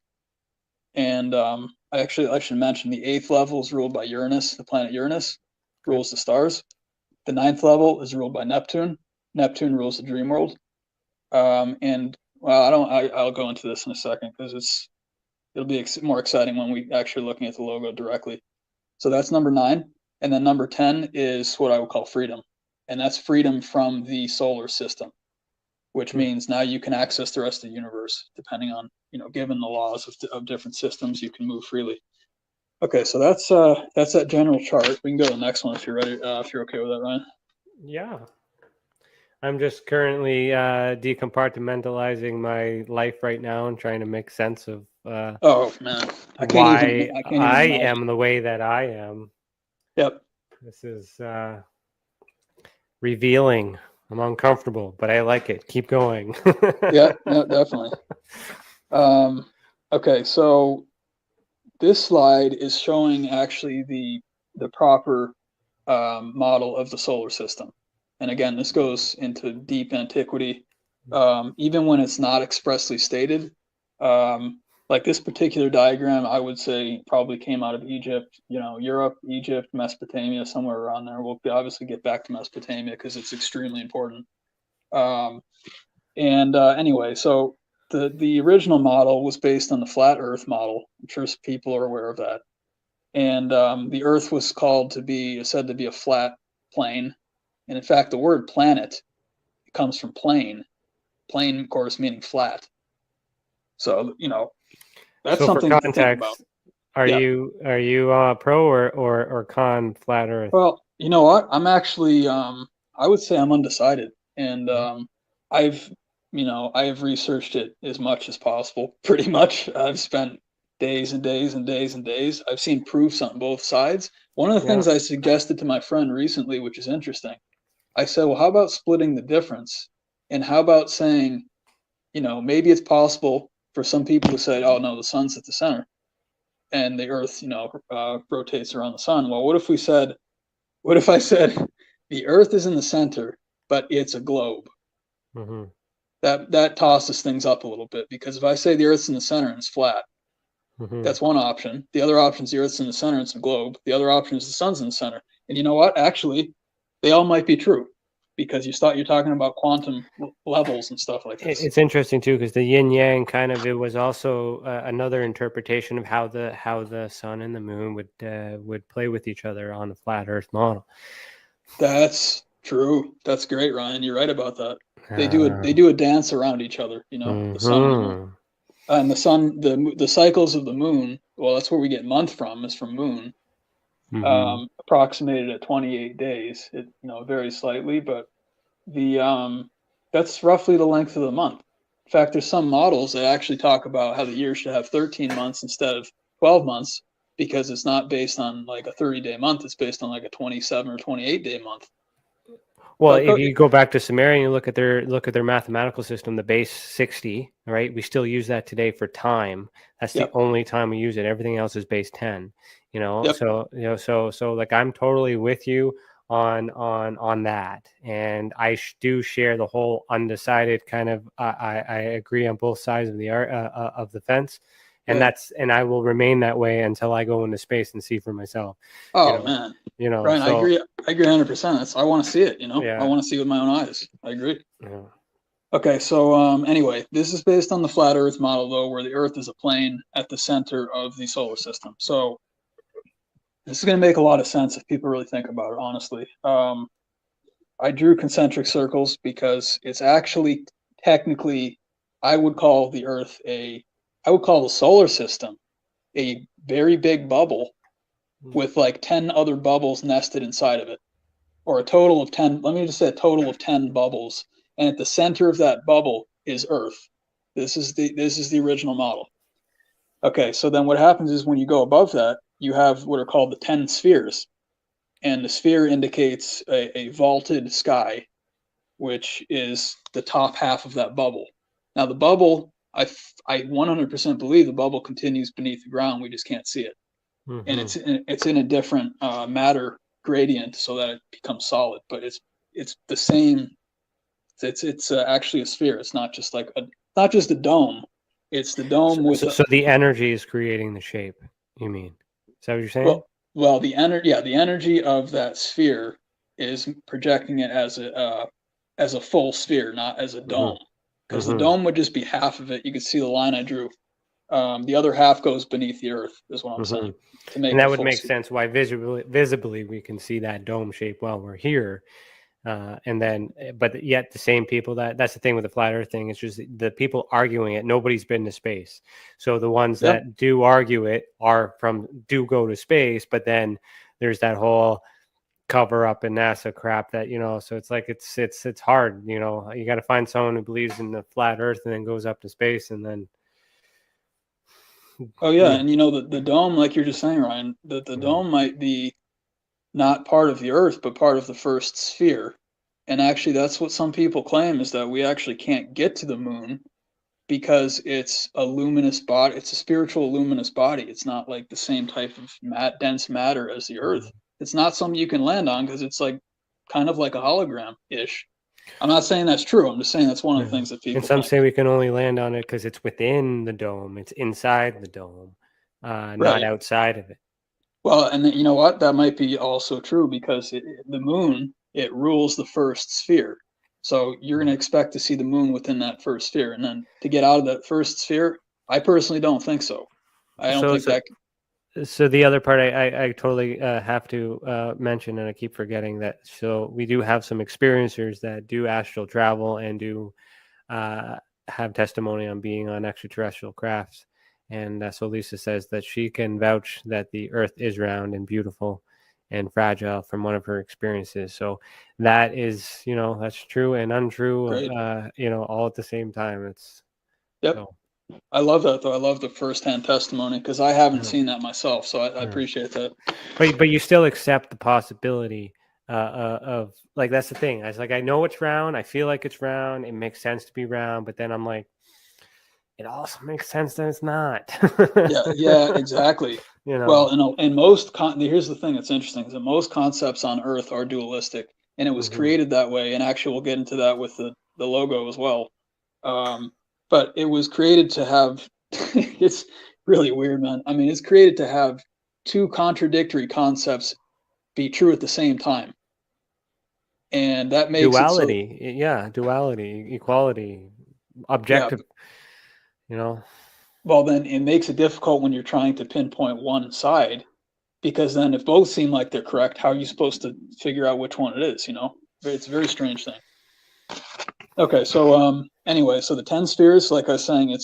Speaker 4: And I should mention the 8th level is ruled by Uranus. The planet Uranus rules the stars. The 9th level is ruled by Neptune. Neptune rules the dream world. And well, I'll go into this in a second because it'll be more exciting when we actually looking at the logo directly. So that's number 9. And then number 10 is what I would call freedom. And that's freedom from the solar system, which means now you can access the rest of the universe, depending on, given the laws of different systems, you can move freely. Okay, so that's that general chart. We can go to the next one if you're ready, if you're okay with that, Ryan.
Speaker 3: Yeah. I'm just currently decompartmentalizing my life right now and trying to make sense of
Speaker 4: oh man,
Speaker 3: why I am the way that I am.
Speaker 4: Yep.
Speaker 3: This is revealing. I'm uncomfortable, but I like it. Keep going.
Speaker 4: Yeah, no, definitely. Okay, so this slide is showing actually the proper model of the solar system. And again, this goes into deep antiquity, even when it's not expressly stated. Like this particular diagram, I would say probably came out of Egypt, Europe, Egypt, Mesopotamia, somewhere around there. We'll obviously get back to Mesopotamia because it's extremely important. Anyway, so the original model was based on the flat Earth model. I'm sure people are aware of that. And the Earth was said to be a flat plane. And in fact, the word planet comes from plane. Plane, of course, meaning flat. So, that's
Speaker 3: so
Speaker 4: something
Speaker 3: for
Speaker 4: to think about.
Speaker 3: Are you pro or con flat Earth?
Speaker 4: Well, you know what? I'm actually I would say I'm undecided, and I've researched it as much as possible. Pretty much, I've spent days and days and days and days. I've seen proofs on both sides. One of the things I suggested to my friend recently, which is interesting, I said, well, how about splitting the difference? And how about saying, maybe it's possible for some people to say, oh, no, the sun's at the center and the Earth, rotates around the sun. Well, what if I said the Earth is in the center, but it's a globe? Mm-hmm. That tosses things up a little bit, because if I say the Earth's in the center and it's flat, that's one option. The other option is the Earth's in the center and it's a globe. The other option is the sun's in the center. And you know what? Actually, they all might be true, because you're talking about quantum levels and stuff like this.
Speaker 3: It's interesting too, because the yin yang it was also another interpretation of how the sun and the moon would play with each other on the flat Earth model.
Speaker 4: That's true. That's great, Ryan. You're right about that. They do a dance around each other, you know, the sun and the moon. And the sun, the cycles of the moon, well, that's where we get month from, is from moon. Approximated at 28 days. It, you know, varies slightly, but that's roughly the length of the month. In fact, there's some models that actually talk about how the year should have 13 months instead of 12 months, because it's not based on like a 30-day month. It's based on like a 27 or 28-day month.
Speaker 3: Well, if you go back to Sumerian, you look at their mathematical system, the base 60, right? We still use that today for time. That's the only time we use it. Everything else is base 10. You know, so you know, so like I'm totally with you on that, and I do share the whole undecided kind of. I agree on both sides of the fence. And and I will remain that way until I go into space and see for myself.
Speaker 4: Oh,
Speaker 3: you know?
Speaker 4: Man,
Speaker 3: you know,
Speaker 4: Brian,
Speaker 3: so,
Speaker 4: I agree 100%. I want to see it, you know, I want to see it with my own eyes. I agree.
Speaker 3: Yeah.
Speaker 4: Okay. So, anyway, this is based on the flat Earth model though, where the Earth is a plane at the center of the solar system. So this is going to make a lot of sense if people really think about it, honestly. I drew concentric circles because it's actually technically, I would call the solar system a very big bubble with like 10 other bubbles nested inside of it, or a total of 10. Let me just say a total of 10 bubbles. And at the center of that bubble is Earth. This is the original model. Okay. So then what happens is when you go above that, you have what are called the 10 spheres. And the sphere indicates a vaulted sky, which is the top half of that bubble. Now the bubble, I 100% believe the bubble continues beneath the ground. We just can't see it, and it's in a different matter gradient so that it becomes solid. But it's the same. It's actually a sphere. It's not just like not just a dome. It's the dome with.
Speaker 3: So the energy is creating the shape. You mean? Is that what you're saying?
Speaker 4: Well, the energy of that sphere is projecting it as a full sphere, not as a dome. Because the dome would just be half of it. You can see the line I drew. The other half goes beneath the Earth, is what I'm saying.
Speaker 3: And that would make sense why visibly we can see that dome shape while we're here. But yet the same people that's the thing with the flat Earth thing. It's just the people arguing it. Nobody's been to space. So the ones that do argue it do go to space. But then there's that whole cover up in NASA crap that, you know, so it's like it's hard, you know. You got to find someone who believes in the flat Earth and then goes up to space and then
Speaker 4: and you know the dome, like you're just saying, Ryan, the dome might be not part of the Earth but part of the first sphere. And actually that's what some people claim, is that we actually can't get to the moon because it's a luminous body. It's a spiritual luminous body. It's not like the same type of dense matter as the Earth. It's not something you can land on because it's like kind of like a hologram-ish. I'm not saying that's true. I'm just saying that's one of the things that people.
Speaker 3: And some say we can only land on it because it's within the dome. It's inside the dome, not outside of it.
Speaker 4: Well, and you know what? That might be also true because the moon, it rules the first sphere. So you're going to expect to see the moon within that first sphere. And then to get out of that first sphere, I personally don't think so. I don't think that.
Speaker 3: So the other part I totally have to mention, and I keep forgetting that. So we do have some experiencers that do astral travel and do have testimony on being on extraterrestrial crafts. And so Lisa says that she can vouch that the Earth is round and beautiful and fragile from one of her experiences. So that is, you know, that's true and untrue, you know, all at the same time. It's so.
Speaker 4: I love that though. I love the firsthand testimony because I haven't seen that myself. So I appreciate that.
Speaker 3: But you still accept the possibility of, like, that's the thing. I was like, I know it's round. I feel like it's round. It makes sense to be round. But then I'm like, it also makes sense that it's not.
Speaker 4: yeah, exactly.
Speaker 3: You know.
Speaker 4: Well, in most here's the thing that's interesting is that most concepts on Earth are dualistic, and it was created that way. And actually, we'll get into that with the logo as well. But it was created to have. It's really weird, man. I mean, it's created to have two contradictory concepts be true at the same time, and that makes
Speaker 3: duality. Duality, equality, objective.
Speaker 4: Yeah.
Speaker 3: You know.
Speaker 4: Well, then it makes it difficult when you're trying to pinpoint one side, because then if both seem like they're correct, how are you supposed to figure out which one it is? You know, it's a very strange thing. Okay, so anyway, so the 10 spheres, like I was saying,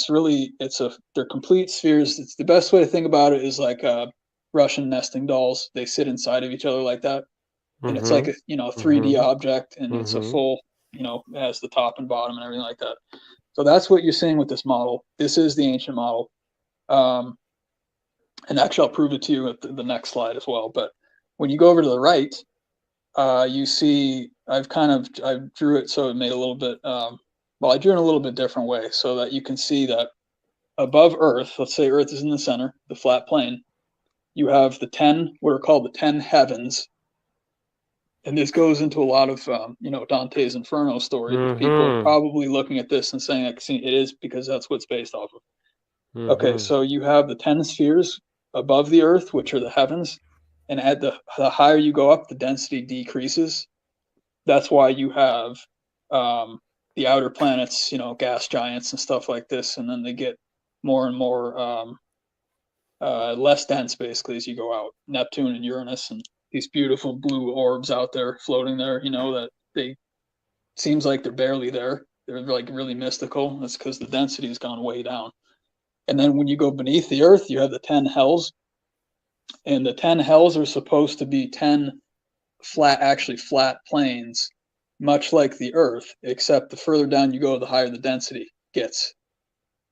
Speaker 4: they're complete spheres. It's the best way to think about it is like Russian nesting dolls. They sit inside of each other like that, and it's like a 3D object, and it's a full, it has the top and bottom and everything like that. So that's what you're seeing with this model. This is the ancient model, and actually I'll prove it to you at the next slide as well. But when you go over to the right, you see I drew it so it made a little bit. I drew it in a little bit different way so that you can see that above Earth, let's say Earth is in the center, the flat plane, you have what are called the 10 heavens. And this goes into a lot of, Dante's Inferno story. People are probably looking at this and saying, it is because that's what it's based off of. Okay, so you have the 10 spheres above the Earth, which are the heavens. And at the higher you go up, the density decreases. That's why you have the outer planets, gas giants and stuff like this, and then they get more and more less dense basically as you go out. Neptune and Uranus and these beautiful blue orbs out there floating there, that seems like they're barely there. They're like really mystical. That's because the density has gone way down. And then when you go beneath the Earth, you have the 10 hells. And the 10 hells are supposed to be 10 flat planes, much like the Earth, except the further down you go, the higher the density gets.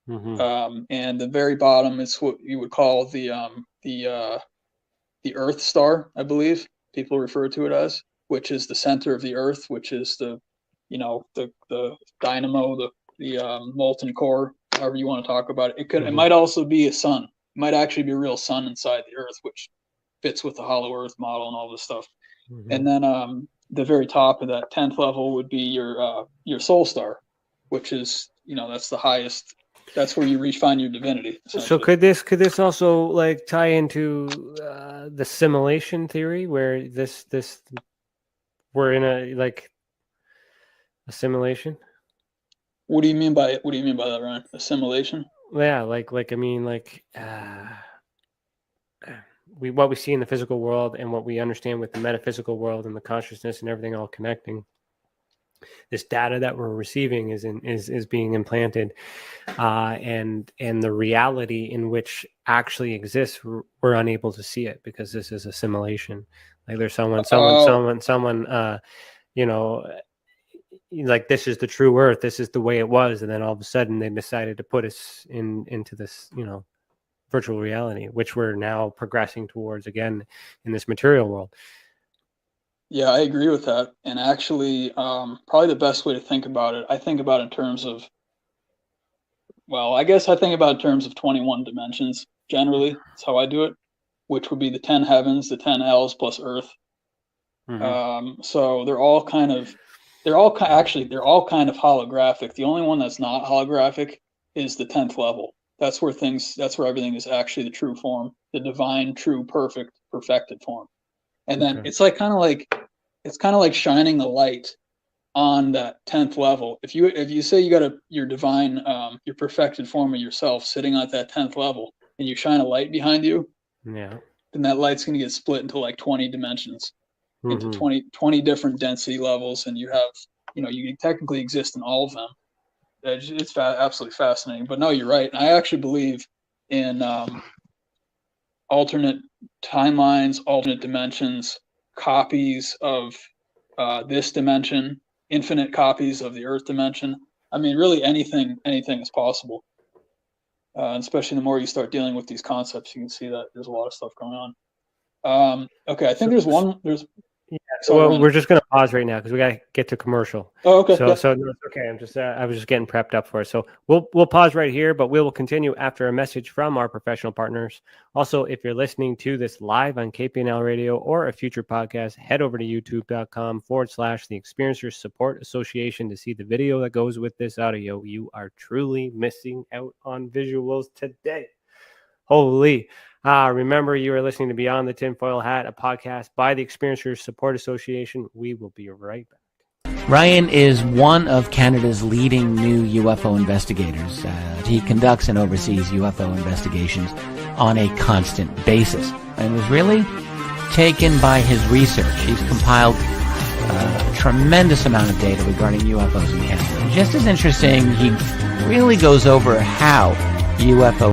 Speaker 4: And the very bottom is what you would call the Earth star, I believe people refer to it as, which is the center of the Earth, which is the dynamo, the molten core, however you want to talk about it. It might also be a sun. It might actually be a real sun inside the Earth, which fits with the hollow Earth model and all this stuff. And then the very top of that 10th level would be your soul star, which is, that's the highest. That's where you find your divinity.
Speaker 3: So could this also like tie into the simulation theory, where we're in a simulation?
Speaker 4: What do you mean by that, Ryan? Assimilation?
Speaker 3: Yeah, what we see in the physical world and what we understand with the metaphysical world and the consciousness and everything all connecting. This data that we're receiving is being implanted, and the reality in which actually exists, we're unable to see it because this is a simulation. Like there's someone, like this is the true Earth, this is the way it was, and then all of a sudden they decided to put us into this, virtual reality, which we're now progressing towards again in this material world.
Speaker 4: Yeah, I agree with that. And actually, probably the best way to think about it, I think about it in terms of, I guess I think about it in terms of 21 dimensions. Generally, that's how I do it, which would be the 10 heavens, the 10 hells plus Earth. So they're all kind of holographic. The only one that's not holographic is the 10th level. That's where everything is actually the true form, the divine, true, perfected form. And then it's kind of like shining the light on that 10th level. If you say you got your divine, your perfected form of yourself sitting at that 10th level, and you shine a light behind you, then that light's going to get split into like 20 dimensions, into 20 different density levels, and you have, you technically exist in all of them. It's absolutely fascinating. But no, you're right. And I actually believe in alternate timelines, alternate dimensions, copies of this dimension, infinite copies of the Earth dimension. I mean, really anything is possible. Especially the more you start dealing with these concepts, you can see that there's a lot of stuff going on. Okay, I think there's
Speaker 3: so we're just going to pause right now because we got to get to commercial.
Speaker 4: Oh, okay.
Speaker 3: So no, it's okay. I was just getting prepped up for it. So we'll pause right here, but we will continue after a message from our professional partners. Also, if you're listening to this live on KPNL Radio or a future podcast, head over to youtube.com/the Experiencers Support Association to see the video that goes with this audio. You are truly missing out on visuals today. Holy. Remember, you are listening to Beyond the Tinfoil Hat, a podcast by the Experiencers Support Association. We will be right back.
Speaker 5: Ryan is one of Canada's leading new UFO investigators. He conducts and oversees UFO investigations on a constant basis and was really taken by his research. He's compiled a tremendous amount of data regarding UFOs in Canada. Just as interesting, he really goes over how UFO